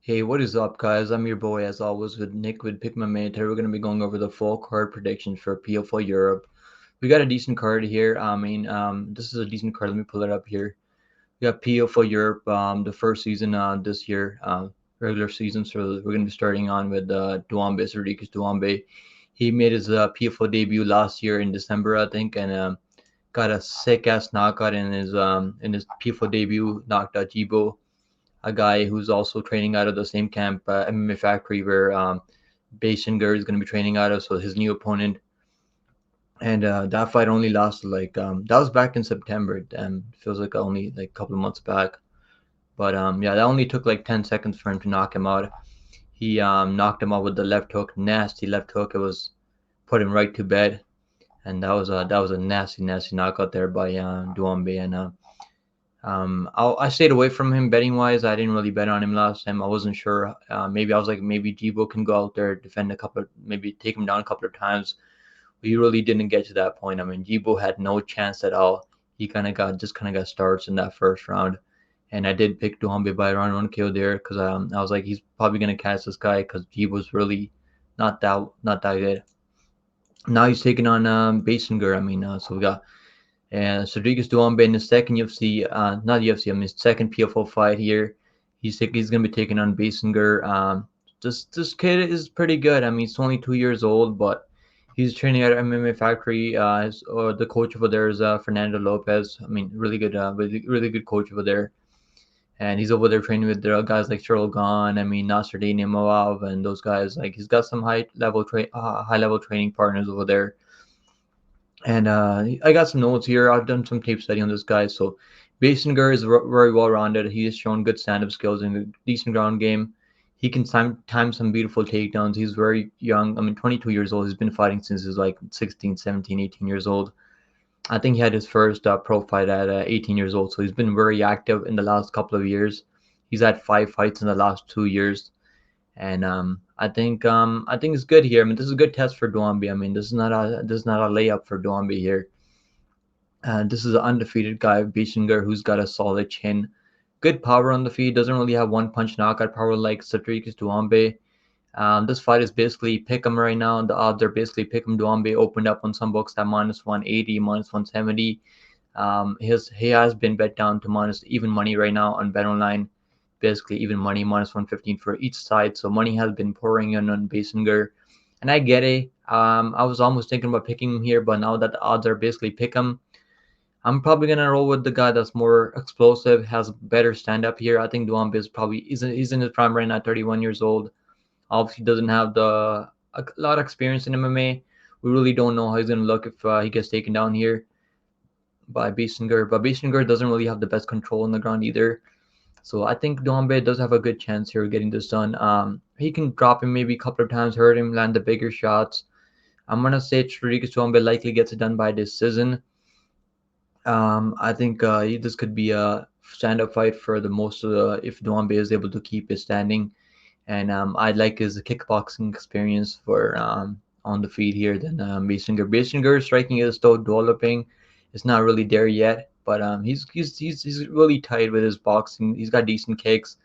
Hey, what is up, guys? I'm your boy, as always, with Nick with Pick My Mate. Today we're going to be going over the full card predictions for PFL Europe. We got a decent card here. This is a decent card. Let me pull it up here. We got PFL Europe, the first season this year, regular season. So we're going to be starting on with Doumbé, Cédric Doumbé. He made his PFL debut last year in December, I think, and got a sick ass knockout in his PFL debut. Knocked out Jibo, a guy who's also training out of the same camp, MMA Factory, where Baysangur is going to be training out of. So his new opponent, and that fight only lasted that was back in September. Feels like only like a couple of months back. But yeah, that only took like 10 seconds for him to knock him out. He knocked him out with the left hook, nasty left hook. It was put him right to bed, and that was a nasty knockout there by Doumbé. And I stayed away from him betting wise. I didn't really bet on him last time. I wasn't sure. Maybe I was like, maybe Jibo can go out there, defend a couple, maybe take him down a couple of times. But he really didn't get to that point. I mean, Jibo had no chance at all. He kind of got starts in that first round, and I did pick Doumbé by around 1 KO there because I was like, he's probably gonna catch this guy because Jibo's really not that good. Now he's taking on Baysangur. So we got and Cédric Doumbé in his second UFC, not UFC, I mean his second PFL fight here. He's gonna be taking on Baysangur. This kid is pretty good. I mean, he's only 2 years old, but he's training at MMA Factory. The coach over there is Fernando Lopez. I mean, really good coach over there. And he's over there training with guys like Cheryl Gone. I mean, Nasruddin Imavov and those guys. Like he's got some high level training partners over there. And I got some notes here. I've done some tape study on this guy. So Baysangur is very well rounded. He has shown good stand up skills and a decent ground game. He can time some beautiful takedowns. He's very young. I mean, 22 years old. He's been fighting since he's like 16, 17, 18 years old. I think he had his first pro fight at 18 years old. So he's been very active in the last couple of years. He's had 5 fights in the last 2 years. And I think it's good here. I mean, this is a good test for Doumbé. I mean, this is not a layup for Doumbé here. This is an undefeated guy, Baysangur, who's got a solid chin, good power on the feet. Doesn't really have one punch knockout power like Cédric Doumbé. This fight is basically pick 'em right now. The odds are basically pick 'em. Doumbé opened up on some books at minus 180, minus 170. He has been bet down to minus even money right now on Bet Online, basically even money, minus 115 for each side. So money has been pouring in on Baysangur, and I get it. I was almost thinking about picking him here, but now that the odds are basically pick him, I'm probably gonna roll with the guy that's more explosive, has better stand up here. I think Doumbé is probably he's in his prime right now, 31 years old. Obviously, doesn't have a lot of experience in MMA. We really don't know how he's gonna look if he gets taken down here by Baysangur. But Baysangur doesn't really have the best control on the ground either. So I think Doumbé does have a good chance here of getting this done. He can drop him maybe a couple of times, hurt him, land the bigger shots. I'm gonna say Cédric Doumbé likely gets it done by decision. I think this could be a stand-up fight for the most of the if Doumbé is able to keep his standing. And I like his kickboxing experience for on the feet here than Baysangur. Baysangur striking is still developing. It's not really there yet, but he's really tight with his boxing. He's got decent kicks.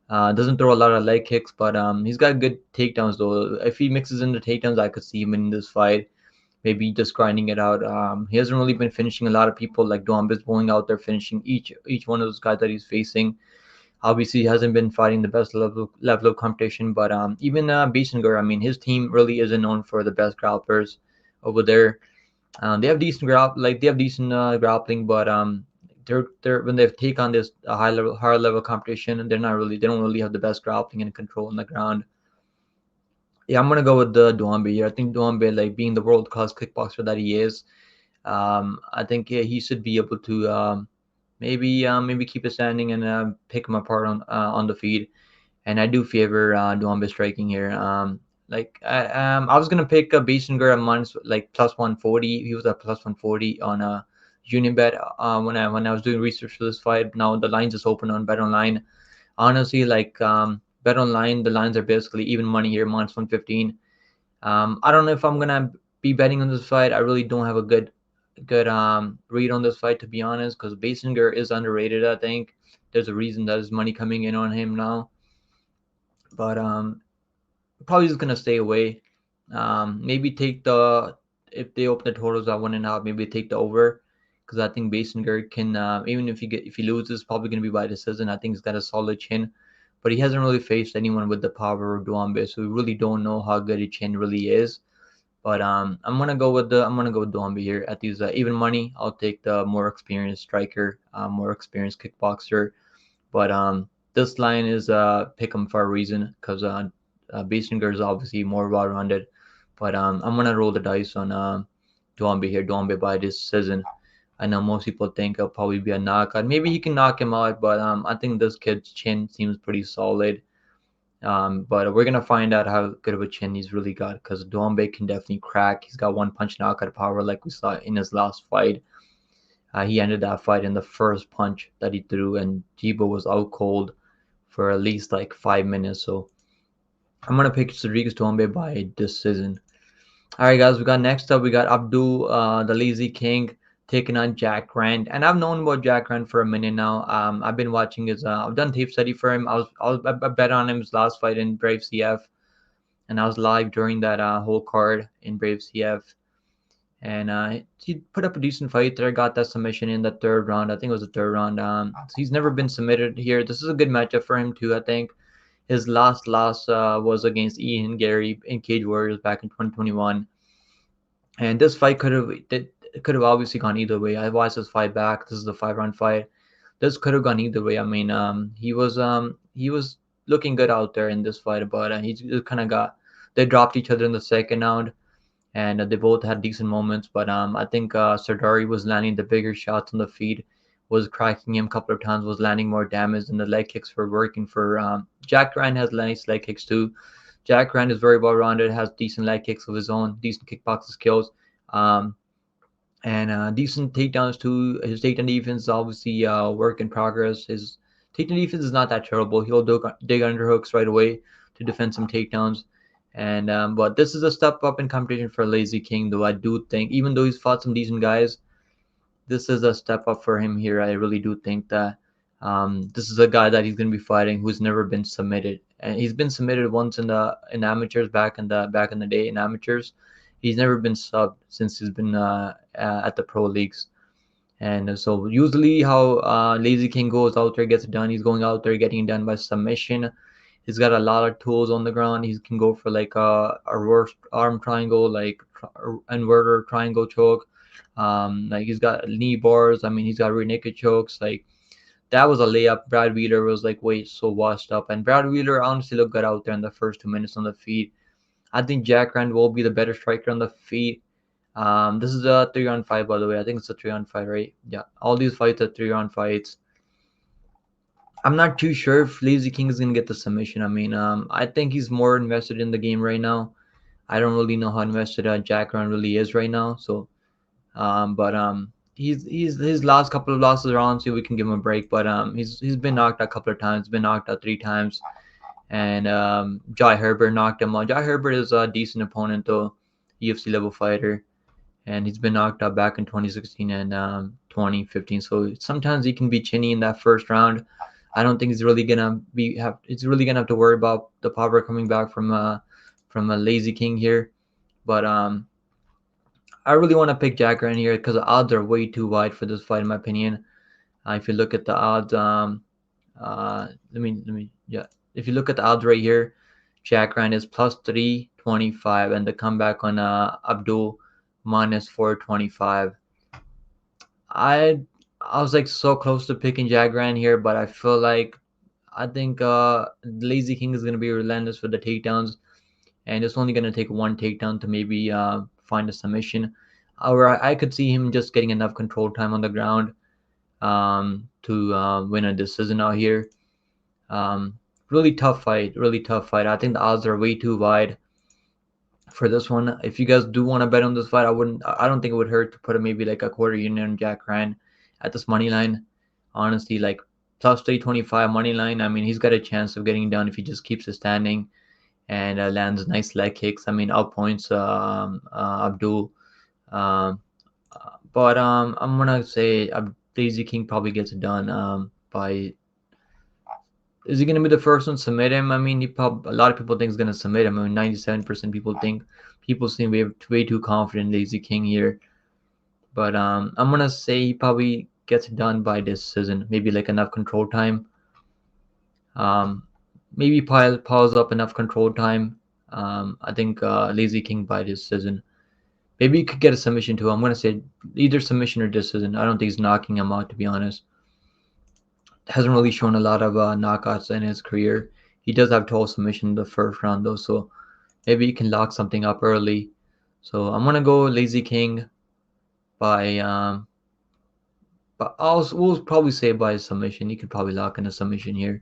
Doesn't throw a lot of leg kicks, but he's got good takedowns though. If he mixes in the takedowns, I could see him in this fight. Maybe just grinding it out. He hasn't really been finishing a lot of people like Doumbé's going out there finishing each one of those guys that he's facing. Obviously, he hasn't been fighting the best level of competition, but even Baysangur, I mean, his team really isn't known for the best grapplers over there. They have decent grappling, but they're when they take on this higher level competition, they don't really have the best grappling and control on the ground. Yeah, I'm gonna go with the Doumbé here. I think Doumbé, like being the world class kickboxer that he is, I think yeah, he should be able to maybe keep it standing and pick him apart on the feed. And I do favor Doumbé striking here. I was gonna pick a Baysangur at minus like plus 140. He was at plus 140 on a union bet when I was doing research for this fight. Now the lines just open on Bet Online. Honestly, Bet Online, the lines are basically even money here, minus 115. I don't know if I'm gonna be betting on this fight. I really don't have a good read on this fight, to be honest, because Baysangur is underrated. I think there's a reason that there's money coming in on him now. but probably just gonna stay away. Maybe take the if they open the totals at 1.5, maybe take the over, because I think Baysangur can even if he loses, probably gonna be by decision. I think he's got a solid chin, but he hasn't really faced anyone with the power of Doumbé, so we really don't know how good his chin really is. But I'm gonna go with Doumbé here at these even money. I'll take the more experienced striker, more experienced kickboxer. But this line is pick 'em for a reason, because Baysangur is obviously more well-rounded. But I'm gonna roll the dice on Doumbé here. Doumbé by decision. I know most people think it'll probably be a knockout. Maybe he can knock him out, but I think this kid's chin seems pretty solid. But we're gonna find out how good of a chin he's really got, because Doumbé can definitely crack. He's got one punch knockout power, like we saw in his last fight. He ended that fight in the first punch that he threw, and Jibo was out cold for at least like 5 minutes. So I'm gonna pick Cédric Doumbé by decision. All right, guys. We got next up. We got Abdoul, the Lazy King, taking on Jack Rand. And I've known about Jack Rand for a minute now. I've been watching his. I've done tape study for him. I bet on his last fight in Brave CF, and I was live during that whole card in Brave CF. And he put up a decent fight there. Got that submission in the third round. I think it was the third round. So he's never been submitted here. This is a good matchup for him too, I think. His last loss was against Ian Gary in Cage Warriors back in 2021. And this fight could have obviously gone either way. I watched this fight back. This is a 5-round fight. This could have gone either way. I mean, he was looking good out there in this fight, but he kind of got they dropped each other in the second round, and they both had decent moments. But I think Sardari was landing the bigger shots on the feet, was cracking him a couple of times, was landing more damage, and the leg kicks were working for Jack Ryan. Has nice leg kicks too. Jack Ryan is very well rounded, has decent leg kicks of his own, decent kickboxing skills, um, and decent takedowns too. His takedown defense is obviously work in progress. His takedown defense is not that terrible. He'll dig underhooks right away to defend some takedowns. And but this is a step up in competition for Lazy King, though I do think, even though he's fought some decent guys, this is a step up for him here. I really do think that this is a guy that he's going to be fighting who's never been submitted, and he's been submitted once in amateurs back in the day in amateurs. He's never been subbed since he's been at the pro leagues. And so usually how Lazy King goes out there, gets it done. He's going out there getting it done by submission. He's got a lot of tools on the ground. He can go for like a reverse arm triangle, like inverter triangle choke. Like he's got knee bars. I mean, he's got rear naked chokes. Like that was a layup. Brad Wheeler was like way so washed up, and Brad Wheeler honestly looked good out there in the first 2 minutes on the feet. I think Jack Rand will be the better striker on the feet. This is a 3-round fight, by the way. I think it's a 3-round fight, right? Yeah, all these fights are 3-round fights. I'm not too sure if Lazy King is gonna get the submission. I mean, I think he's more invested in the game right now. I don't really know how invested Jack Rand really is right now. So, but he's his last couple of losses are on, so we can give him a break. But he's been knocked out a couple of times. Been knocked out 3 times, and Jai Herbert knocked him out. Jai Herbert is a decent opponent though, UFC level fighter, and he's been knocked out back in 2016 and 2015. So sometimes he can be chinny in that first round. I don't think he's really gonna have to worry about the power coming back from a Lazy King here. But I really want to pick Jack Ryan here because the odds are way too wide for this fight, in my opinion. If you look at the odds, yeah. If you look at the odds right here, Jack Ryan is plus 325, and the comeback on Abdul minus 425. I was like so close to picking Jack Ryan here, but I think Lazy King is gonna be relentless with the takedowns, and it's only gonna take one takedown to maybe find a submission. Or I could see him just getting enough control time on the ground to win a decision out here. Really tough fight, really tough fight. I think the odds are way too wide for this one. If you guys do want to bet on this fight, I don't think it would hurt to put maybe like a quarter unit on Jack Ryan at this money line. Honestly, like plus 325 money line. I mean, he's got a chance of getting down if he just keeps it standing and lands nice leg kicks. I mean, outpoints Abdul. Um, but I'm gonna say Lazy King probably gets it done by Is he going to be the first one to submit him? I mean, a lot of people think he's going to submit him. I mean, 97% people seem way too confident in Lazy King here. But I'm going to say he probably gets it done by decision. Maybe like enough control time. Maybe piles up enough control time. I think Lazy King by decision. Maybe he could get a submission too. I'm going to say either submission or decision. I don't think he's knocking him out, to be honest. Hasn't really shown a lot of knockouts in his career. He does have 12 submission in the first round though, so maybe he can lock something up early. So I'm gonna go Lazy King by but we'll probably say by submission. He could probably lock in a submission here,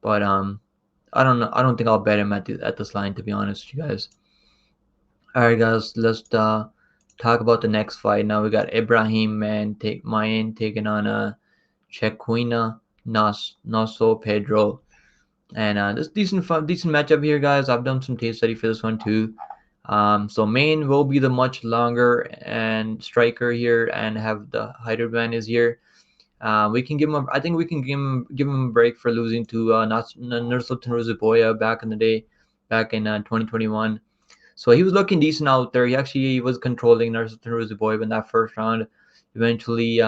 but I don't know. I don't think I'll bet him at this line, to be honest with you guys. All right, guys, let's talk about the next fight. Now we got Ibrahim Mayan taking on Chequina, Noso, Pedro. And this decent matchup here, guys. I've done some tape study for this one too. So Main will be the much longer and striker here and have the height advantage here. We can give him. I think we can give him a break for losing to Nursultan Ruziboya back in the day, back in 2021. So he was looking decent out there. He was controlling Nursultan Ruziboya in that first round. Eventually,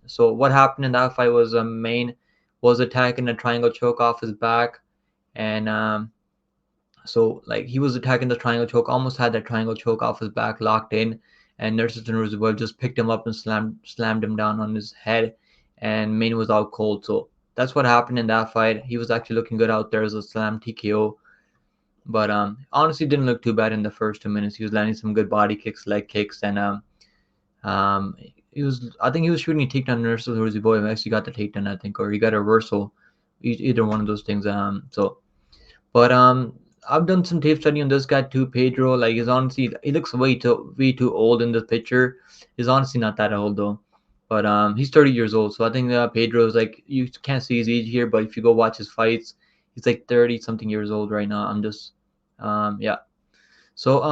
so what happened in that fight was Main was attacking a triangle choke off his back, and so like he was attacking the triangle choke, almost had that triangle choke off his back locked in, and Nursultan Ruziboya just picked him up and slammed him down on his head, and Main was out cold. So that's what happened in that fight. He was actually looking good out there as a slam TKO. But honestly, didn't look too bad in the first 2 minutes. He was landing some good body kicks, leg kicks, and I think he was shooting a takedown. Nursultan Ruziboya actually got the takedown, I think, or he got a reversal, either one of those things. But I've done some tape study on this guy too, Pedro. Like he looks way too old in this picture. He's honestly not that old though. But he's 30 years old, so I think Pedro is like, you can't see his age here, but if you go watch his fights, he's like 30 something years old right now. Yeah. So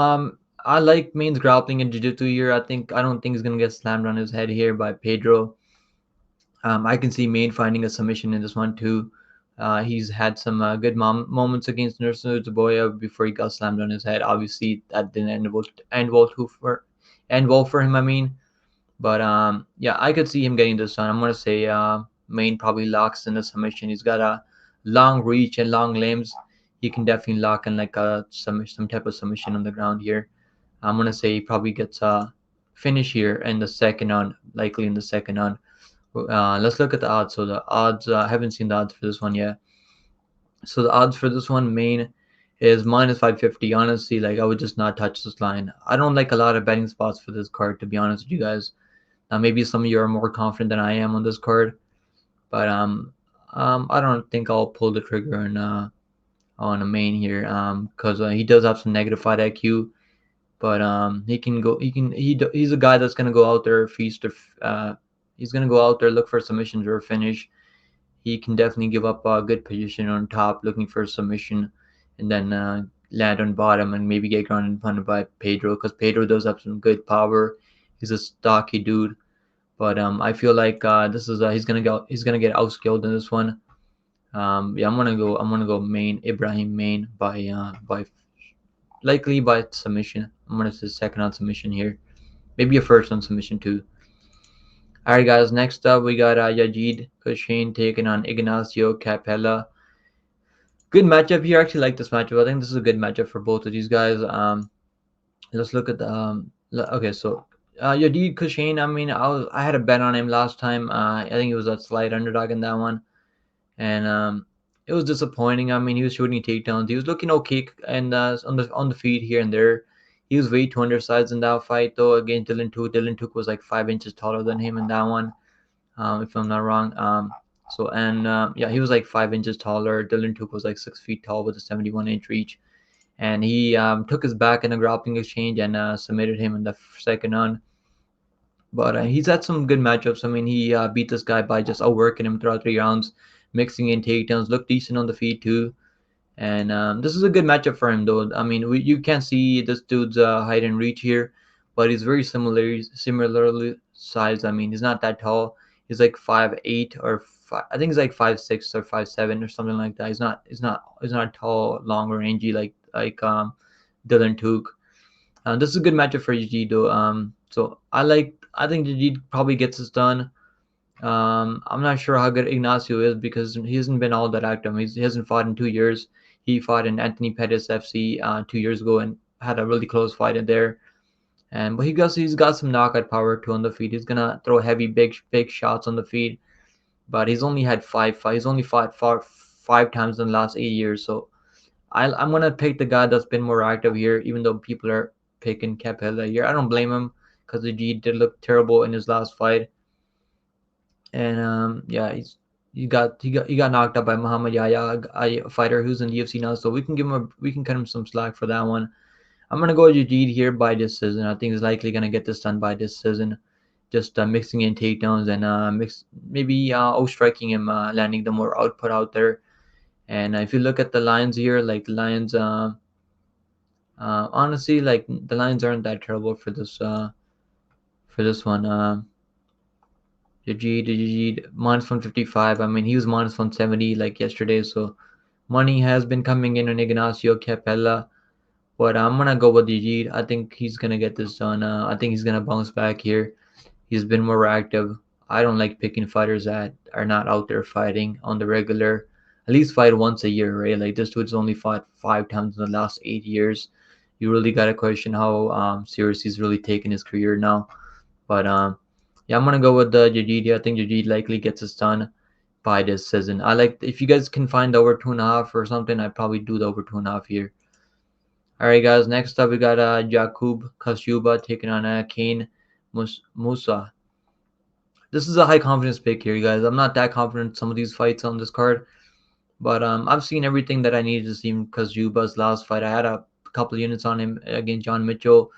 I like Main's grappling and jiu-jitsu here. I don't think he's gonna get slammed on his head here by Pedro. I can see Main finding a submission in this one too. He's had some good moments against Nursultan Ruziboya before he got slammed on his head. Obviously, that didn't end well for him. I mean, but yeah, I could see him getting this done. I'm gonna say Main probably locks in the submission. He's got a long reach and long limbs. He can definitely lock in like some type of submission on the ground here. I'm gonna say he probably gets a finish here in the second round, likely in the second round. Let's look at the odds. So the odds, I haven't seen the odds for this one yet. So the odds for this one, Main, is minus 550. Honestly, like I would just not touch this line. I don't like a lot of betting spots for this card, to be honest with you guys. Maybe some of you are more confident than I am on this card, but I don't think I'll pull the trigger on a Main here, because he does have some negative fight IQ, but he's a guy that's gonna go out there he's gonna go out there, look for submissions or a finish. He can definitely give up a good position on top, looking for a submission, and then land on bottom and maybe get grounded and punted by Pedro, because Pedro does have some good power. He's a stocky dude, but I feel like this is he's gonna get outskilled in this one. Yeah, I'm gonna go Main, Ibrahim Main by likely by submission. I'm gonna say second on submission here, maybe a first on submission too. All right, guys. Next up, we got Yazid Chouchane taking on Ignacio Capella. Good matchup here. I actually like this matchup. I think this is a good matchup for both of these guys. Let's look at the okay. So Yazid Chouchane. I mean, I had a bet on him last time. I think it was a slight underdog in that one, and it was disappointing. I mean, he was shooting takedowns. He was looking okay and on the feet here and there. He was way too undersized in that fight, though, against Dylan Took. Dylan Took was like 5 inches taller than him in that one, if I'm not wrong. Yeah, he was like 5 inches taller. Dylan Took was like 6 feet tall with a 71-inch reach. And he took his back in a grappling exchange and submitted him in the second round. But he's had some good matchups. I mean, he beat this guy by just outworking him throughout 3 rounds, mixing in takedowns, looked decent on the feet too. And this is a good matchup for him, though. I mean, you can't see this dude's height and reach here, but he's very similarly sized. I mean, he's not that tall. He's like 5'8" or I think he's like 5'6" or 5'7" or something like that. He's not tall, long, or rangy like Dylan Took. This is a good matchup for Yazid though. So I think Yazid probably gets this done. I'm not sure how good Ignacio is because he hasn't been all that active. He hasn't fought in 2 years. He fought in Anthony Pettis FC 2 years ago and had a really close fight in there. And but he's got some knockout power too on the feet. He's gonna throw heavy, big shots on the feet. But he's only had five fights. He's only fought five times in the last 8 years. So I'm gonna pick the guy that's been more active here, even though people are picking Capella here. I don't blame him because the G did look terrible in his last fight. And yeah, he got knocked out by Muhammad Yahya, a fighter who's in the UFC now. So we can cut him some slack for that one. I'm gonna go Yazid here by decision. I think he's likely gonna get this done by decision. Just mixing in takedowns and maybe out-striking him, landing the more output out there. And if you look at the lines here, like the lines, honestly, like the lines aren't that terrible for this one. Yazid minus 155. I mean, he was minus 170 like yesterday, so money has been coming in on Ignacio Capella. But I'm gonna go with Yazid. I think he's gonna get this done. I think he's gonna bounce back here. He's been more active. I don't like picking fighters that are not out there fighting on the regular. At least fight once a year, right? Like this dude's only fought 5 times in the last 8 years. You really gotta question how serious he's really taking his career now. But yeah, I'm gonna go with the Yazid. I think Yazid likely gets this done by this season. I like if you guys can find the over 2.5 or something, I'd probably do the over 2.5 here. All right, guys. Next up, we got Jakub Kaszuba taking on Kane Mousah. This is a high confidence pick here, guys. I'm not that confident in some of these fights on this card, but I've seen everything that I needed to see in Kaszuba's last fight. I had a couple of units on him against John Mitchell.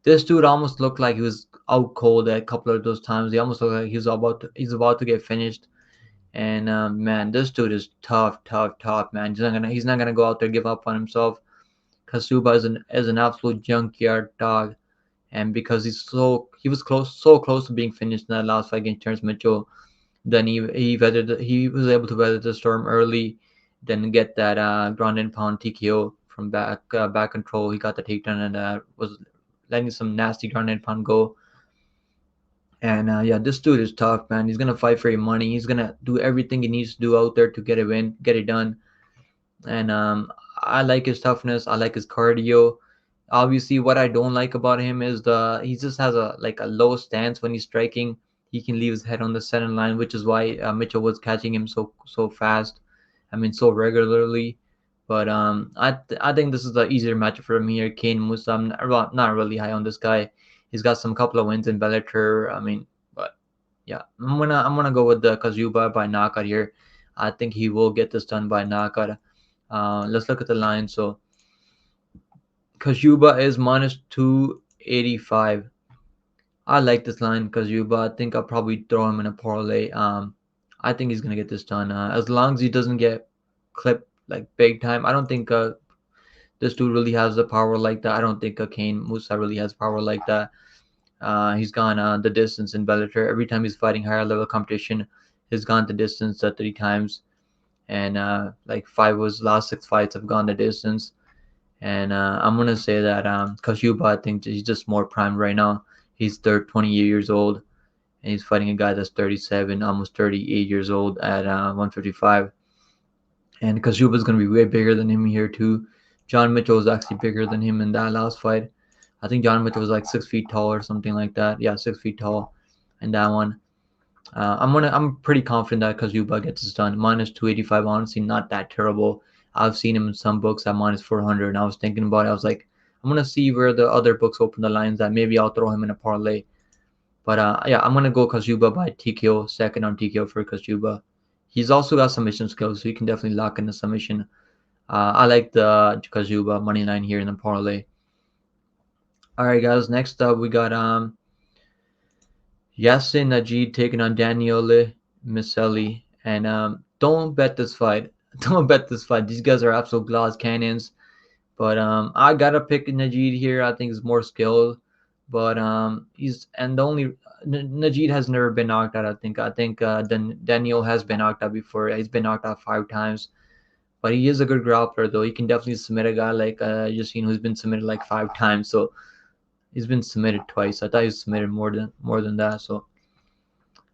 This dude almost looked like he was out cold at a couple of those times. He almost looked like he's about to get finished. And man, this dude is tough, man. He's not gonna go out there give up on himself. Kaszuba is an absolute junkyard dog, and because he was so close to being finished in that last fight against Terrence Mitchell, then he was able to weather the storm early, then get that ground and pound TKO from back control. He got the takedown and was letting some nasty ground and pound go. And yeah, this dude is tough, man. He's gonna fight for your money. He's gonna do everything he needs to do out there to get a win, get it done. And I like his toughness. I like his cardio. Obviously, what I don't like about him is he just has a low stance when he's striking. He can leave his head on the center line, which is why Mitchell was catching him so fast. I mean, so regularly. But I think this is the easier matchup for him here. Kane Mousah. I'm not really high on this guy. He's got some couple of wins in Bellator. I mean, but yeah, I'm gonna go with the Kaszuba by knockout here. I think he will get this done by knockout. Let's look at the line. So Kaszuba is minus 285. I like this line, Kaszuba. I think I'll probably throw him in a parlay. I think he's gonna get this done. As long as he doesn't get clipped like big time. I don't think this dude really has the power like that. I don't think Kane Mousah really has power like that. He's gone the distance in Bellator. Every time he's fighting higher level competition, he's gone the distance 3 times. And like 5 of his last 6 fights have gone the distance. And I'm going to say that Kaszuba, I think he's just more primed right now. He's 20 years old. And he's fighting a guy that's 37, almost 38 years old at 155. And Kaszuba is going to be way bigger than him here too. John Mitchell was actually bigger than him in that last fight. I think John Mitchell was like 6 feet tall or something like that. Yeah, 6 feet tall in that one. I'm pretty confident that Kaszuba gets this done. Minus 285, honestly, not that terrible. I've seen him in some books at minus 400, and I was thinking about it. I was like, I'm gonna see where the other books open the lines at. Maybe I'll throw him in a parlay. But yeah, I'm gonna go Kaszuba by TKO, second on TKO for Kaszuba. He's also got submission skills, so you can definitely lock in the submission. I like the Kaszuba money line here in the parlay. All right, guys. Next up, we got Yassin Najid taking on Daniele Miceli, and don't bet this fight. Don't bet this fight. These guys are absolute glass cannons. But I gotta pick Najid here. I think he's more skilled, but the Najid has never been knocked out. I think Daniele has been knocked out before. He's been knocked out 5 times. But he is a good grappler, though. He can definitely submit a guy like Yassin, who's been submitted like 5 times. So he's been submitted twice. I thought he was submitted more than that. So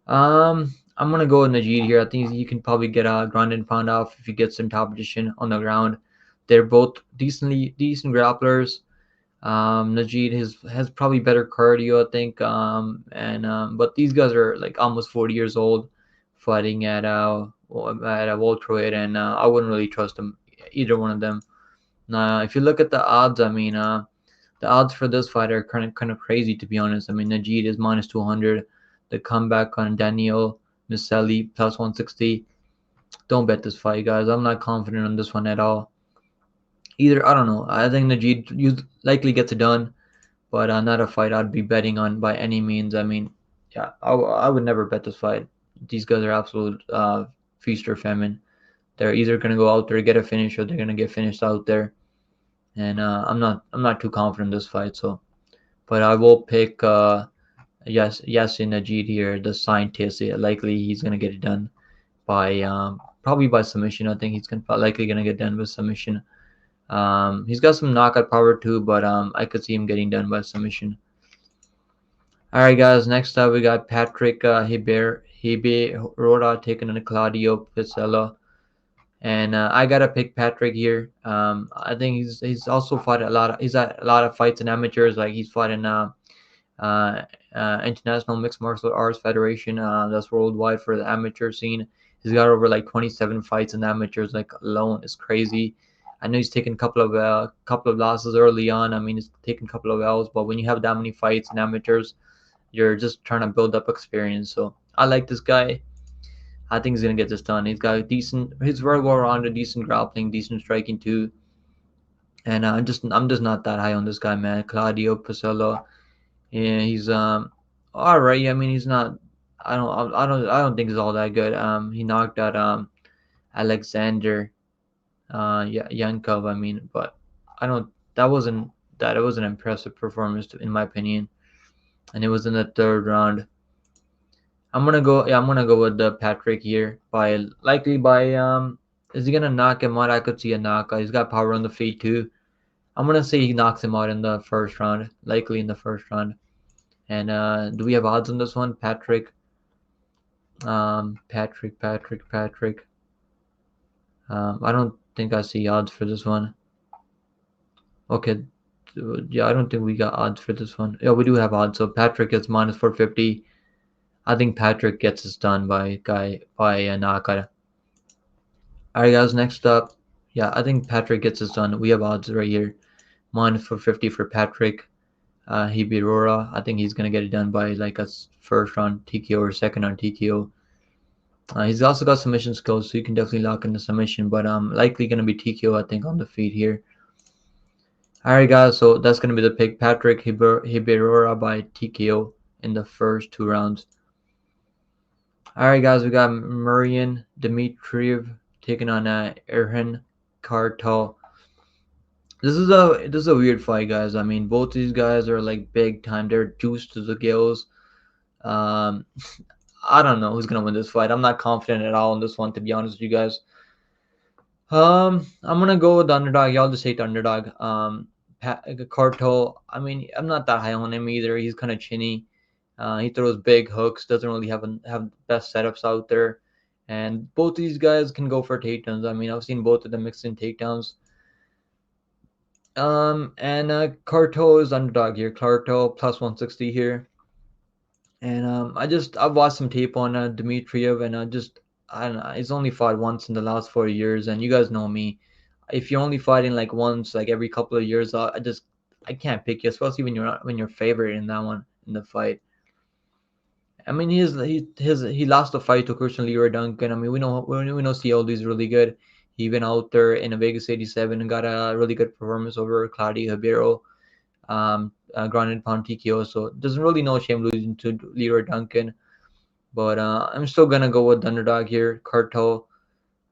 I'm gonna go with Najid here. I think he can probably get a ground and pound off if he gets in top position on the ground. They're both decent grapplers. Najid has probably better cardio, I think. And but these guys are like almost 40 years old, fighting at a welterweight, and I wouldn't really trust them, either one of them. Now, if you look at the odds, I mean, the odds for this fight are kind of crazy, to be honest. I mean, Najid is minus 200. The comeback on Daniele Miceli plus 160. Don't bet this fight, guys. I'm not confident on this one at all. Either, I don't know. I think Najid likely gets it done, but not a fight I'd be betting on by any means. I mean, yeah, I would never bet this fight. These guys are absolute feast or famine. They're either gonna go out there get a finish, or they're gonna get finished out there. And I'm not too confident in this fight. So, but I will pick Yassin Najid here, the scientist. Yeah, likely he's gonna get it done by probably by submission. I think he's likely gonna get done with submission. He's got some knockout power too, but I could see him getting done by submission. All right, guys. Next up, we got Patrick Habirora taking on Claudio Pacella, and I gotta pick Patrick here. I think he's also fought a lot. He's had a lot of fights in amateurs. Like he's fought in uh, International Mixed Martial Arts Federation. That's worldwide for the amateur scene. He's got over like 27 fights in amateurs, like alone. It's crazy. I know he's taken a couple of losses early on. I mean, he's taken a couple of L's, but when you have that many fights in amateurs, you're just trying to build up experience. So I like this guy. I think he's gonna get this done. He's got he's very well rounded, decent grappling, decent striking too. And I'm just not that high on this guy, man. Claudio Pacella. Yeah, he's all right. I mean, he's not. I don't think he's all that good. He knocked out Alexander Yankov. I mean, but I don't. That was an impressive performance in my opinion, and it was in the third round. I'm gonna go. Yeah, I'm gonna go with the Patrick here by likely by. Is he gonna knock him out? I could see a knockout. He's got power on the feet too. I'm gonna say he knocks him out in the first round, likely in the first round. And do we have odds on this one? Patrick. Patrick. I don't think I see odds for this one. Okay. Yeah, I don't think we got odds for this one. Yeah, we do have odds. So Patrick is minus 450. I think Patrick gets this done by a knockout. All right, guys. Next up, yeah, I think Patrick gets this done. We have odds right here, minus 450 for Patrick. Habirora. I think he's gonna get it done by like a first round TKO or second round TKO. He's also got submission skills, so you can definitely lock in the submission, but likely gonna be TKO, I think, on the feet here. All right, guys. So that's gonna be the pick. Patrick Habirora by TKO in the first 2 rounds. All right, guys. We got Marian Dimitrov taking on Erhan Kartal. This is a weird fight, guys. I mean, both these guys are like big time. They're juiced to the gills. Um, I don't know who's gonna win this fight. I'm not confident at all in this one, to be honest with you guys. I'm gonna go with the underdog. Y'all just hate the underdog. Cartel. I mean, I'm not that high on him either. He's kind of chinny. He throws big hooks. Doesn't really have the best setups out there. And both these guys can go for takedowns. I mean, I've seen both of them mix in takedowns. And Cartel is underdog here. Cartel plus 160 here. And I've watched some tape on Dimitrov, and I don't know. He's only fought once in the last 4 years, and you guys know me. If you're only fighting like once, like every couple of years, I can't pick you, especially when you're favored in that one in the fight. I mean, he lost the fight to Christian Leroy Duncan. I mean, we know CLD is really good. He went out there in a Vegas 87 and got a really good performance over Claudio Habiro. Grounded pound TKO, so there's really no shame losing to Leroy Duncan. But I'm still gonna go with the underdog here, Cartel.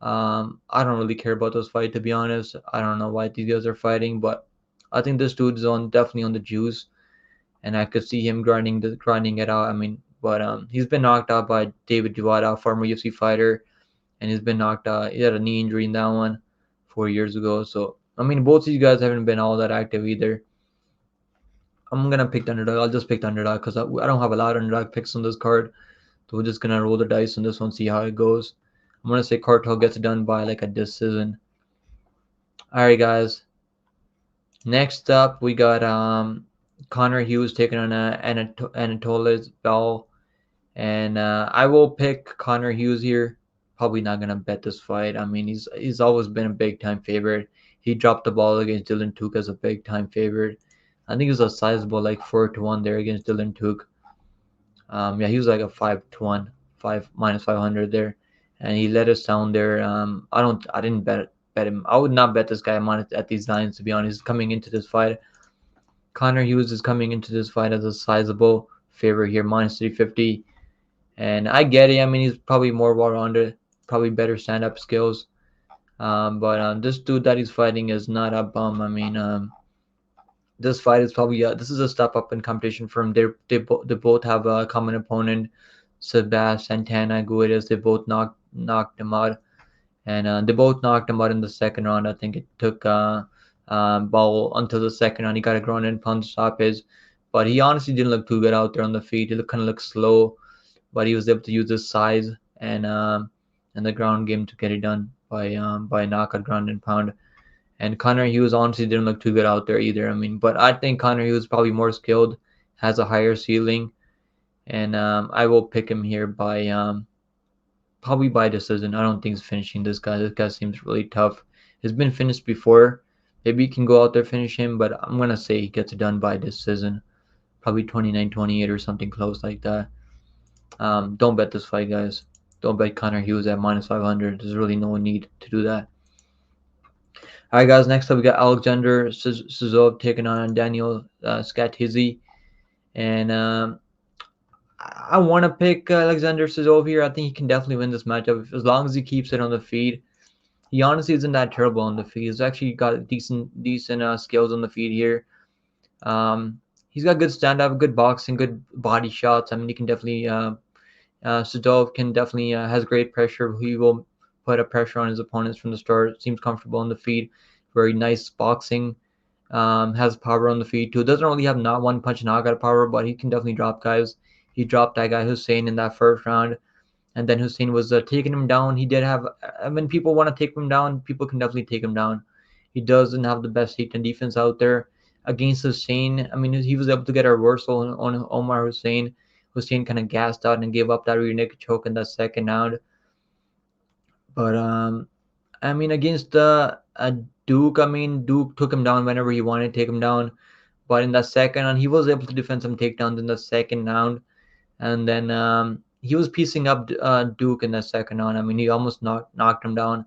I don't really care about this fight, to be honest. I don't know why these guys are fighting, but I think this dude's definitely on the juice, and I could see him grinding it out. I mean, but he's been knocked out by David Duada, former UFC fighter, and he's been knocked out. He had a knee injury in that one 4 years ago. So I mean, both of these guys haven't been all that active either. I'm gonna pick the underdog. I'll just pick the underdog because I don't have a lot of underdog picks on this card. So we're just gonna roll the dice on this one, see how it goes. I'm gonna say Kartal gets it done by like a decision. Alright guys. Next up we got Connor Hughes taking on Anatolij Bell. And I will pick Connor Hughes here. Probably not gonna bet this fight. I mean he's always been a big time favorite. He dropped the ball against Dylan Took as a big time favorite. I think it was a sizable like 4-1 there against Dylan Took. Yeah, he was like a 5-1, 5 minus 500 there, and he let us down there. I didn't bet him. I would not bet this guy at these lines, to be honest. Coming into this fight, Connor Hughes is coming into this fight as a sizable favorite here, minus 350, and I get it. I mean, he's probably more well-rounded, probably better stand-up skills. But this dude that he's fighting is not a bum. I mean, this fight is probably this is a step up in competition for him. They both have a common opponent, Sebastian Santana Guedes. They both knocked him out, and they both knocked him out in the second round. I think it took Ball until the second round. He got a ground and pound stoppage, but he honestly didn't look too good out there on the feet. He kind of looked slow, but he was able to use his size and the ground game to get it done by knockout ground and pound. And Connor Hughes honestly didn't look too good out there either. I mean, but I think Connor Hughes is probably more skilled, has a higher ceiling, and I will pick him here by probably by decision. I don't think he's finishing this guy. This guy seems really tough. He's been finished before. Maybe he can go out there finish him, but I'm gonna say he gets it done by decision, probably 29-28 or something close like that. Don't bet this fight, guys. Don't bet Connor Hughes at minus 500. There's really no need to do that. All right, guys. Next up, we got Alexander Sizov taking on Daniel Skatizzi, and I want to pick Alexander Sizov here. I think he can definitely win this matchup as long as he keeps it on the feet. He honestly isn't that terrible on the feet. He's actually got decent skills on the feet here. He's got good stand-up, good boxing, good body shots. I mean, he can definitely Sizov can definitely has great pressure. He will put a pressure on his opponents from the start. Seems comfortable on the feet. Very nice boxing. Has power on the feet too. Doesn't really have not one punch knockout power, but he can definitely drop guys. He dropped that guy Hussein in that first round, and then Hussein was taking him down. He did have. I mean, people want to take him down. People can definitely take him down. He doesn't have the best takedown defense out there against Hussein. I mean, he was able to get a reversal on Omar Hussein. Hussein kind of gassed out and gave up that rear naked choke in that second round. But I mean, against Duke, I mean, Duke took him down whenever he wanted to take him down. But in the second round, he was able to defend some takedowns in the second round. And then he was piecing up Duke in the second round. I mean, he almost knocked him down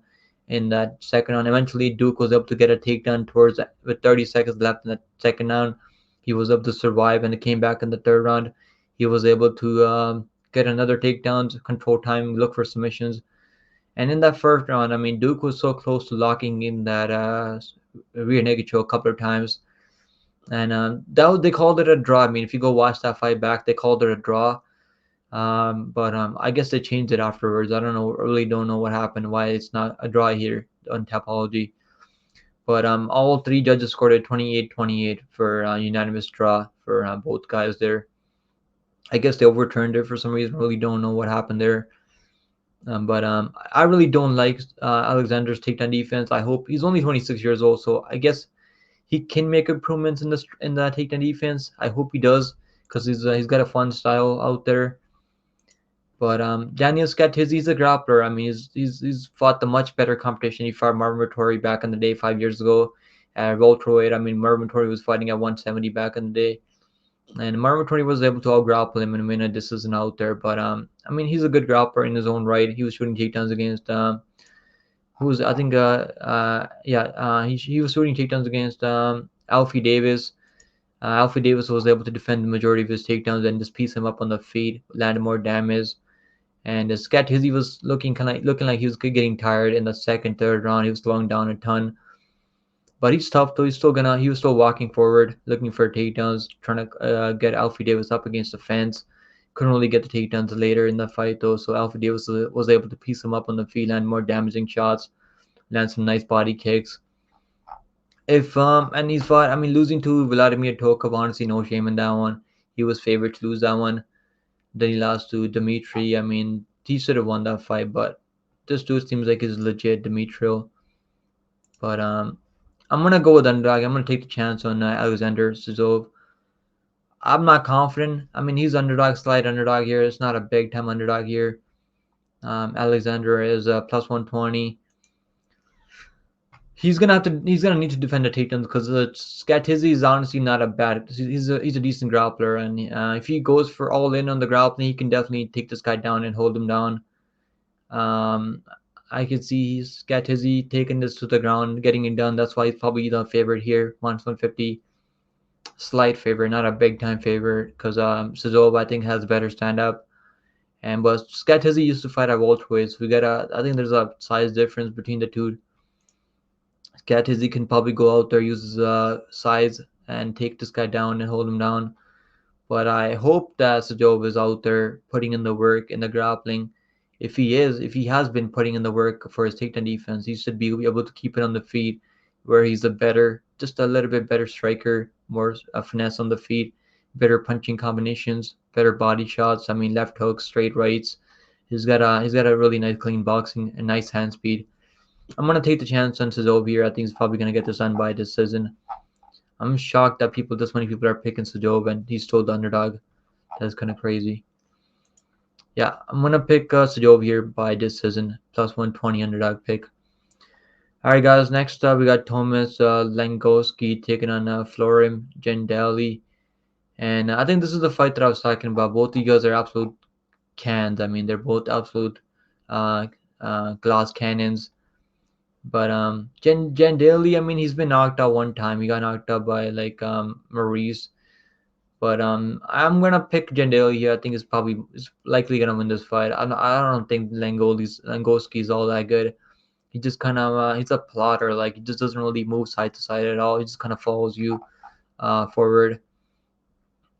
in that second round. Eventually, Duke was able to get a takedown with 30 seconds left in the second round. He was able to survive and came back in the third round. He was able to get another takedown, control time, look for submissions. And in that first round, I mean, Duke was so close to locking in that rear naked choke a couple of times. And they called it a draw. I mean, if you go watch that fight back, they called it a draw. But I guess they changed it afterwards. I don't know, really don't know what happened, why it's not a draw here on Tapology. But all three judges scored a 28-28 for unanimous draw for both guys there. I guess they overturned it for some reason. Really don't know what happened there. But I really don't like Alexander's takedown defense. I hope he's only 26 years old, so I guess he can make improvements in the takedown defense. I hope he does, because he's got a fun style out there. But Daniel Skatizzi, he's a grappler. I mean, he's fought the much better competition. He fought Marvin Vettori back in the day 5 years ago at welterweight. I mean, Marvin Vettori was fighting at 170 back in the day. And Marvin Vettori was able to out-grapple him and win a decision out there. But, I mean, he's a good grappler in his own right. He was shooting takedowns against, he was shooting takedowns against Alfie Davis. Alfie Davis was able to defend the majority of his takedowns and just piece him up on the feet, landed more damage. And Skatizzi was looking like he was getting tired in the second, third round. He was slowing down a ton. But he's tough though. He was still walking forward, looking for takedowns, trying to get Alfie Davis up against the fence. Couldn't really get the takedowns later in the fight though. So Alpha Davis was able to piece him up on the feet, land more damaging shots, land some nice body kicks. If and he's fought. I mean, losing to Vladimir Tokov, honestly, no shame in that one. He was favored to lose that one. Then he lost to Dimitri. I mean, he should have won that fight, but this dude seems like he's legit, Dimitrov. But I'm gonna go with underdog. I'm gonna take the chance on Alexander Sizov. I'm not confident. I mean, he's underdog, slight underdog here. It's not a big time underdog here. Alexander is plus 120. He's gonna need to defend the takedowns because Scatizzi is honestly not a bad. He's a decent grappler, and if he goes for all in on the grappling, he can definitely take this guy down and hold him down. I could see Scatizzi taking this to the ground, getting it done. That's why he's probably the favorite here, minus 150. Slight favorite, not a big time favorite, because Sizov I think has better stand up. And but Scatizzi used to fight at welterweights. I think there's a size difference between the two. Scatizzi can probably go out there, use his size, and take this guy down and hold him down. But I hope that Sizov is out there putting in the work in the grappling. If he has been putting in the work for his takedown defense, he should be able to keep it on the feet, where he's just a little bit better striker, more finesse on the feet, better punching combinations, better body shots. I mean, left hooks, straight rights. He's got a really nice clean boxing and nice hand speed. I'm gonna take the chance on Sizov here. I think he's probably gonna get this done by decision. I'm shocked that this many people are picking Sizov and he's still the underdog. That's kind of crazy. Yeah, I'm gonna pick Sizov here by decision, plus 120 underdog pick. All right, guys. Next up, we got Thomas Langowski taking on Florim Gendeli, and I think this is the fight that I was talking about. Both of you guys are absolute cans. I mean, they're both absolute glass cannons. But Gendeli, I mean, he's been knocked out one time. He got knocked out by like Maurice. But I'm gonna pick Gendeli here. I think is likely gonna win this fight. I don't think Langowski is all that good. He just kind of he's a plotter. Like he just doesn't really move side to side at all. He just kind of follows you forward.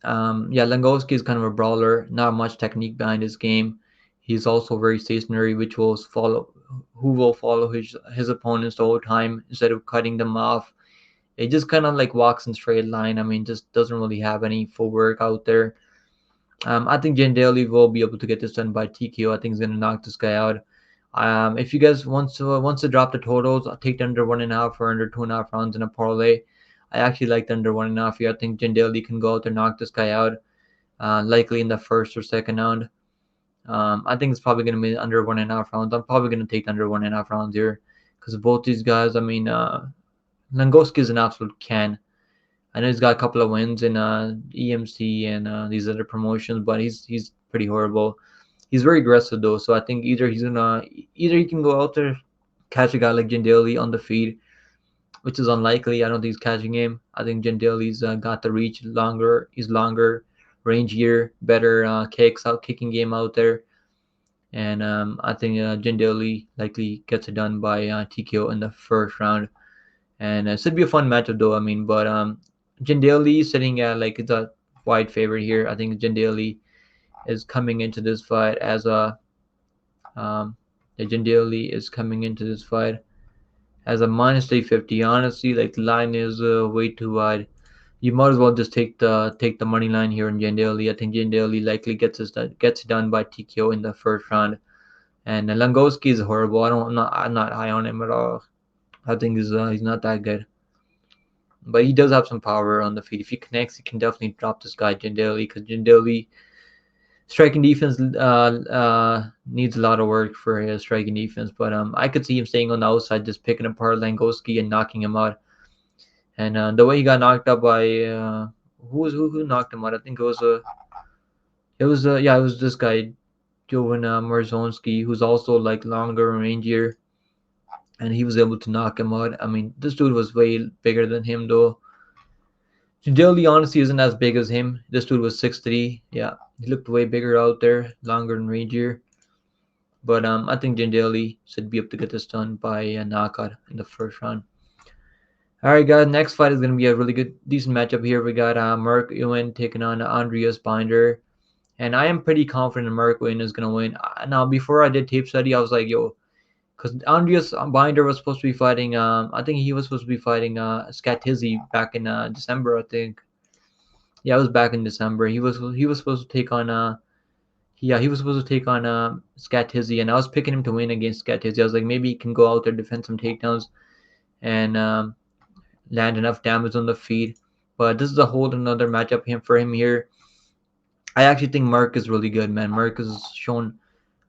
Yeah, Langowski is kind of a brawler. Not much technique behind his game. He's also very stationary, who will follow his opponents the whole time instead of cutting them off. It just kind of like walks in straight line. I mean, just doesn't really have any footwork out there. I think Gendeli will be able to get this done by TKO. I think he's gonna knock this guy out. If you guys want to drop the totals, I'll take the under 1.5 or under 2.5 rounds in a parlay. I actually like the under 1.5 here. I think Gendeli can go out there, knock this guy out, likely in the first or second round. I think it's probably going to be under 1.5 rounds. I'm probably going to take under 1.5 rounds here because both these guys. I mean, Langowski is an absolute can. I know he's got a couple of wins in EMC and these other promotions, but he's pretty horrible. He's very aggressive though, so I think either he can go out there, catch a guy like Gendeli on the feet, which is unlikely. I don't think he's catching him. I think Gendeli's got the reach longer. He's longer, rangier, better kicking game out there. And I think Gendeli likely gets it done by TKO in the first round. And it should be a fun matchup though. I mean, but Gendeli sitting at like it's a wide favorite here. I think Gendeli is coming into this fight as Gendeli is coming into this fight as a minus 350. Honestly, like the line is way too wide. You might as well just take the money line here in Gendeli. I think Gendeli likely gets it done by TKO in the first round. And Langowski is horrible. I'm not high on him at all. I think he's not that good. But he does have some power on the feet. If he connects, he can definitely drop this guy Gendeli because Gendeli striking defense needs a lot of work for his striking defense. But I could see him staying on the outside, just picking apart Langowski and knocking him out. And the way he got knocked out by who knocked him out? I think it was this guy Jovan Marzonski, who's also like longer and rangier, and he was able to knock him out. I mean, this dude was way bigger than him though. Gendeli honestly isn't as big as him. This dude was 6'3". Yeah, he looked way bigger out there, longer and rangier. But I think Gendeli should be able to get this done by a knockout in the first round. All right, guys. Next fight is going to be a really decent matchup here. We got Mark Ewan taking on Andreas Binder. And I am pretty confident Mark Wayne is gonna win. Now, before I did tape study, I was like, yo, because Andreas Binder was supposed to be fighting. I think he was supposed to be fighting Scatizzi back in December. I think. Yeah, it was back in December. He was supposed to take on he was supposed to take on Scatizzi, and I was picking him to win against Scatizzi. I was like, maybe he can go out there, defend some takedowns, and land enough damage on the feet. But this is a whole another matchup for him here. I actually think Mark is really good, man. Mark has shown.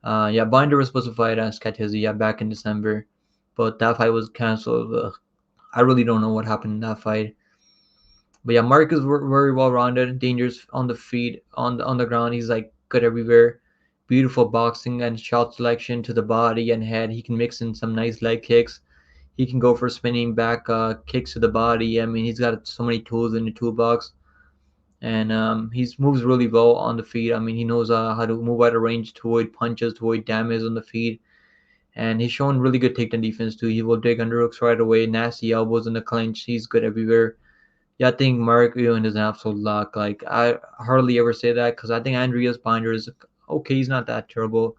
Yeah, Binder was supposed to fight Scatizzi, yeah, back in December, but that fight was canceled. I really don't know what happened in that fight. But yeah, Mark is very well rounded, dangerous on the feet, on the ground. He's like good everywhere. Beautiful boxing and shot selection to the body and head. He can mix in some nice leg kicks. He can go for spinning back kicks to the body. I mean, he's got so many tools in the toolbox, and he moves really well on the feet. I mean, he knows how to move out of range to avoid punches, to avoid damage on the feet, and he's shown really good takedown defense too. He will dig underhooks right away, nasty elbows in the clinch. He's good everywhere. Yeah, I think Mark Ewan is an absolute lock. Like I hardly ever say that because I think Andreas Binder is okay. He's not that terrible,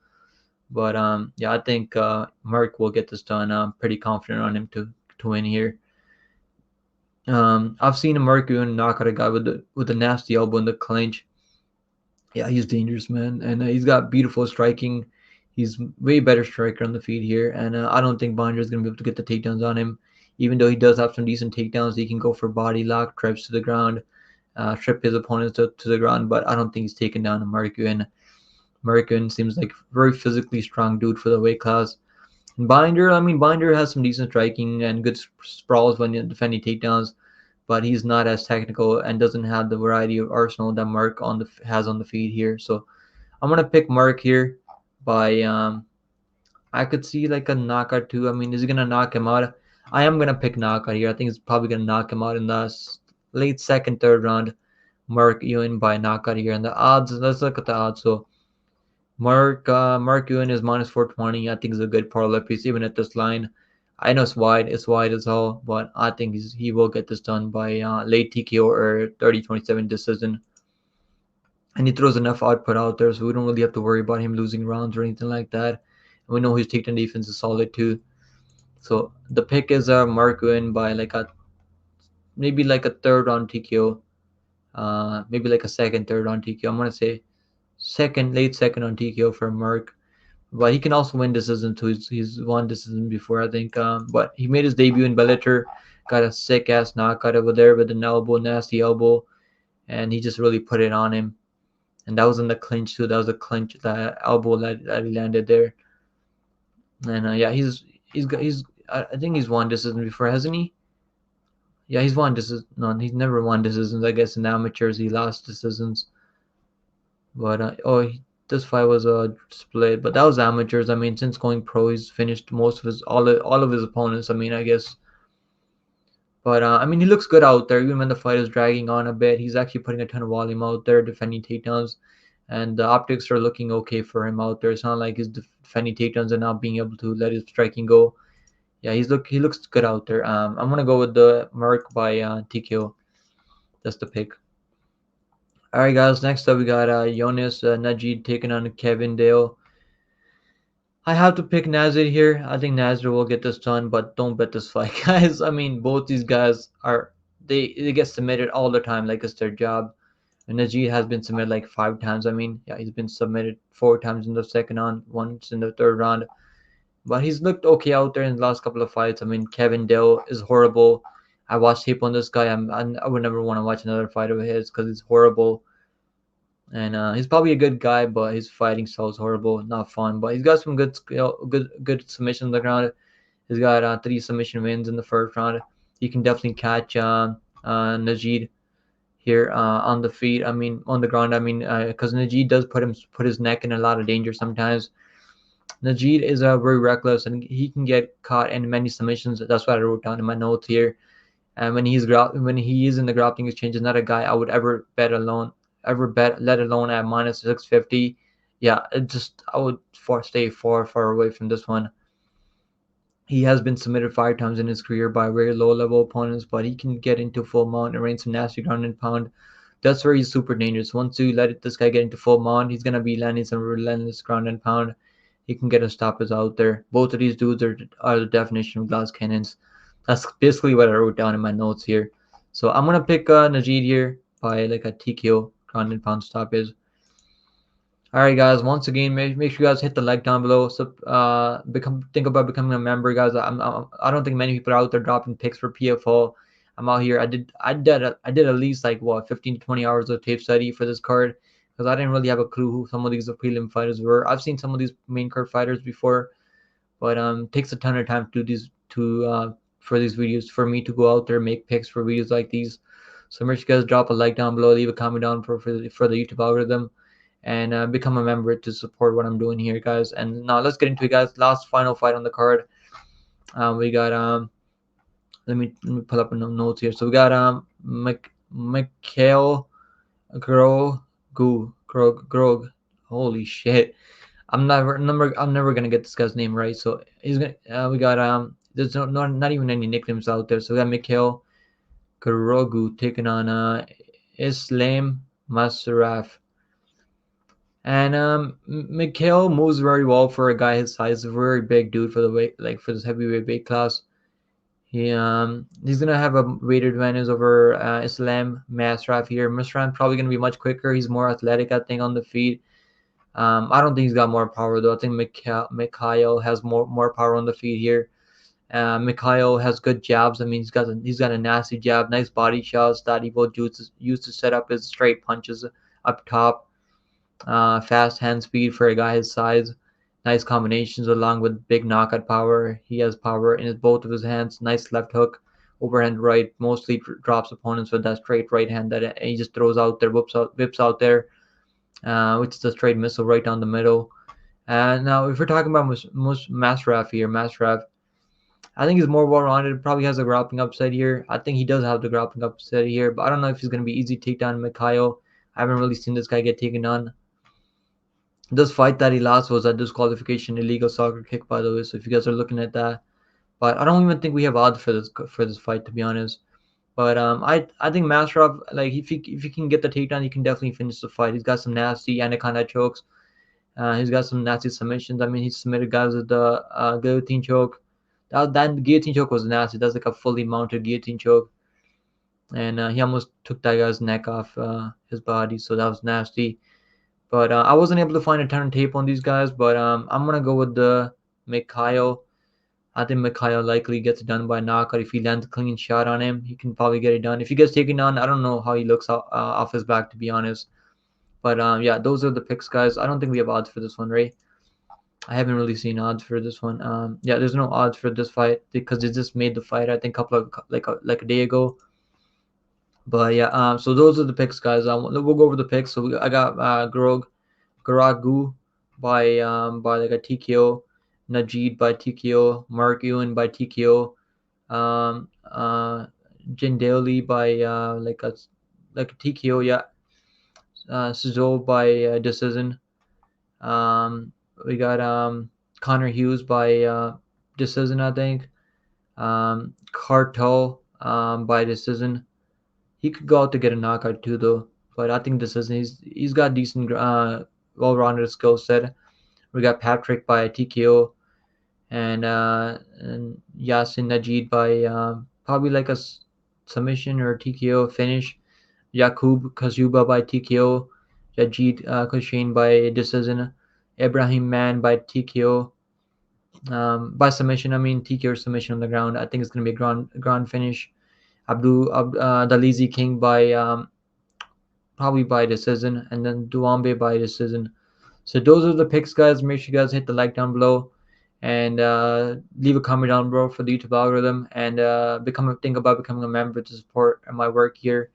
but yeah, I think Mark will get this done. I'm pretty confident on him to win here. I've seen a Mark Ewan knock out a guy with a nasty elbow in the clinch. Yeah, he's dangerous, man, and he's got beautiful striking. He's way better striker on the feet here, and I don't think Binder is gonna be able to get the takedowns on him. Even though he does have some decent takedowns, he can go for body lock, trips to the ground, trip his opponents to the ground. But I don't think he's taken down a Markian. Markian seems like a very physically strong dude for the weight class. And Binder, I mean, Binder has some decent striking and good sprawls when defending takedowns, but he's not as technical and doesn't have the variety of arsenal that Mark has on the feet here. So I'm gonna pick Mark here by I could see like a knockout too. I mean, is he gonna knock him out? I am gonna pick knockout here. I think it's probably gonna knock him out in the late second, third round. Mark Ewan by knockout here, and the odds. Let's look at the odds. So Mark Ewan is minus 420. I think is a good parlay piece even at this line. I know it's wide. It's wide as all, but I think he will get this done by late TKO or 30-27 decision. And he throws enough output out there, so we don't really have to worry about him losing rounds or anything like that. And we know his takedown defense is solid too. So the pick is Mark Win by like a maybe like a third round TKO, maybe like a second, third round TKO. I'm gonna say late second on TKO for Mark, but he can also win decision too. He's won decision before, I think. But he made his debut in Bellator, got a sick ass knockout over there with an elbow, nasty elbow, and he just really put it on him. And that was in the clinch too. That was a clinch, that elbow that he landed there. And yeah, he's I think he's won decisions before, hasn't he? Yeah, he's won decisions. No, he's never won decisions. I guess in amateurs he lost decisions. But this fight was a split. But that was amateurs. I mean, since going pro, he's finished most of his all of his opponents. I mean, I guess. But I mean, he looks good out there. Even when the fight is dragging on a bit, he's actually putting a ton of volume out there, defending takedowns, and the optics are looking okay for him out there. It's not like his defending takedowns and not being able to let his striking go. Yeah, he looks good out there. I'm gonna go with the Merc by TKO. That's the pick. All right, guys. Next up, we got Jonas Najid taking on Kevin Dale. I have to pick Nazir here. I think Nazir will get this done, but don't bet this fight, guys. I mean, both these guys they get submitted all the time, like it's their job. And Najid has been submitted like 5 times. I mean, yeah, he's been submitted 4 times in the second round, once in the third round. But he's looked okay out there in the last couple of fights. I mean, Kevin Dale is horrible. I watched tape on this guy. I would never want to watch another fight of his because he's horrible. And he's probably a good guy, but his fighting style is horrible, not fun. But he's got some good skill, good submission on the ground. He's got 3 submission wins in the first round. He can definitely catch Najid here on the feet. I mean, on the ground. I mean, because Najid does put his neck in a lot of danger sometimes. Najid is very reckless, and he can get caught in many submissions. That's what I wrote down in my notes here. And when he is in the grappling exchange, is not a guy I would ever bet, let alone at minus 650. Yeah, I would stay far away from this one. He has been submitted 5 times in his career by very low level opponents, but he can get into full mount and rain some nasty ground and pound. That's where he's super dangerous. Once you let this guy get into full mount, he's gonna be landing some relentless ground and pound. He can get a stoppage out there. Both of these dudes are the definition of glass cannons. That's basically what I wrote down in my notes here. So I'm gonna pick Najid here by like a TKO ground and pound stoppage. All right, guys. Once again, make sure you guys hit the like down below. So, think about becoming a member, guys. I don't think many people are out there dropping picks for PFO. I'm out here. I did at least like what 15 to 20 hours of tape study for this card because I didn't really have a clue who some of these prelim fighters were. I've seen some of these main card fighters before, but it takes a ton of time to do these for these videos for me to go out there and make picks for videos like these. So make sure you guys drop a like down below, leave a comment down for the YouTube algorithm, and become a member to support what I'm doing here, guys. And now let's get into it, guys. Last final fight on the card. We got let me pull up a notes here. So we got Mikhail Grog. Holy shit. I'm never gonna get this guy's name right. So he's gonna we got there's not even any nicknames out there. So we got Mikhail Grogu taking on Islam Masaraf. And Mikhail moves very well for a guy his size. A very big dude for the weight, like for this heavyweight weight class. He's gonna have a weight advantage over Islam Masraf here. Masraf probably gonna be much quicker. He's more athletic, I think, on the feet. I don't think he's got more power though. I think Mikhail has more power on the feet here. Mikhail has good jabs. I mean, he's got a nasty jab, nice body shots that he will use to set up his straight punches up top. Fast hand speed for a guy his size. Nice combinations along with big knockout power. He has power in both of his hands. Nice left hook, overhand right. Mostly drops opponents with that straight right hand that he just throws out there, whips out there, which is a straight missile right down the middle. And now, if we're talking about Masraf here, Masraf, I think he's more well-rounded. Probably has a grappling upside here. I think he does have the grappling upside here, but I don't know if he's going to be easy to take down Mikhail. I haven't really seen this guy get taken on. This fight that he lost was a disqualification, illegal soccer kick, by the way. So if you guys are looking at that, but I don't even think we have odds for this fight, to be honest. But I think Masraf, like if he can get the takedown, he can definitely finish the fight. He's got some nasty anaconda chokes. He's got some nasty submissions. I mean, he submitted guys with the guillotine choke. That guillotine choke was nasty. That's like a fully mounted guillotine choke, and he almost took that guy's neck off his body. So that was nasty. But I wasn't able to find a ton of tape on these guys. But I'm gonna go with the Mikhail. I think Mikhail likely gets it done by knockout. If he lands a clean shot on him, he can probably get it done. If he gets taken on, I don't know how he looks off his back, to be honest. But yeah, those are the picks, guys. I don't think we have odds for this one, right? I haven't really seen odds for this one. Yeah, there's no odds for this fight because they just made the fight, I think, like a day ago. But yeah, so those are the picks, guys. We'll go over the picks. So I got Garagu by like a TKO, Najid by TKO, Mark Ewan by TKO, Jindali by like a TKO, yeah. Sizzle by decision. We got Connor Hughes by decision, I think. Kartal by decision. He could go out to get a knockout too, though. But I think decision. He's got decent, well-rounded skill set. We got Patrick by TKO, and Yassin Najid by probably like a submission or TKO finish. Jakub Kaszuba by TKO. Yazid Chouchane by decision. Ibrahim Man by TKO. By submission, I mean TKO submission on the ground. I think it's going to be a ground finish. Abdul Dalizi King by probably by decision, and then Doumbé by decision. So those are the picks, guys. Make sure you guys hit the like down below, and leave a comment down below for the YouTube algorithm, and think about becoming a member to support my work here.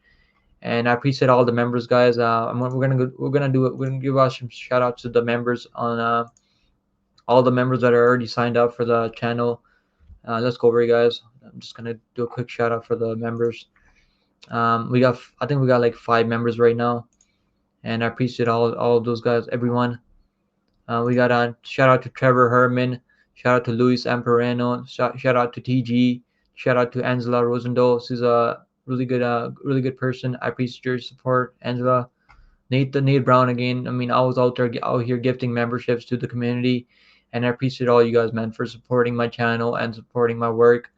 And I appreciate all the members, guys. We're gonna give us some shout outs to the members on all the members that are already signed up for the channel. Let's go over it, guys. I'm just gonna do a quick shout out for the members. I think we got like 5 members right now, and I appreciate all of those guys, everyone. We got a shout out to Trevor Herman, shout out to Luis Amperano, shout out to TG, shout out to Angela Rosendahl. She's a really good person. I appreciate your support, Angela. Nate Brown again. I mean, I was out here gifting memberships to the community, and I appreciate all you guys, man, for supporting my channel and supporting my work.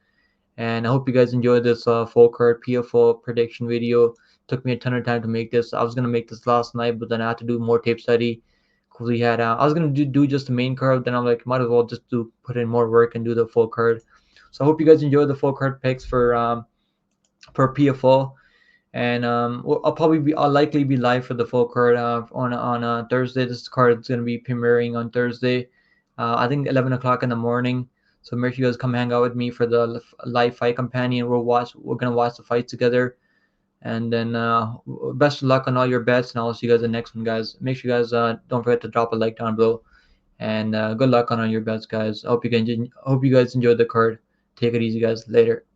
And I hope you guys enjoyed this full card PFO prediction video. Took me a ton of time to make this. I was gonna make this last night, but then I had to do more tape study. Cause we had I was gonna do just the main card. Then I'm like, might as well just put in more work and do the full card. So I hope you guys enjoyed the full card picks for PFO. And I'll likely be live for the full card on Thursday. This card is gonna be premiering on Thursday. I think 11 o'clock in the morning. So make sure you guys come hang out with me for the live fight companion. We're gonna watch the fight together. And then best of luck on all your bets, and I'll see you guys in the next one, guys. Make sure you guys don't forget to drop a like down below. And good luck on all your bets, guys. I hope you guys enjoyed the card. Take it easy, guys. Later.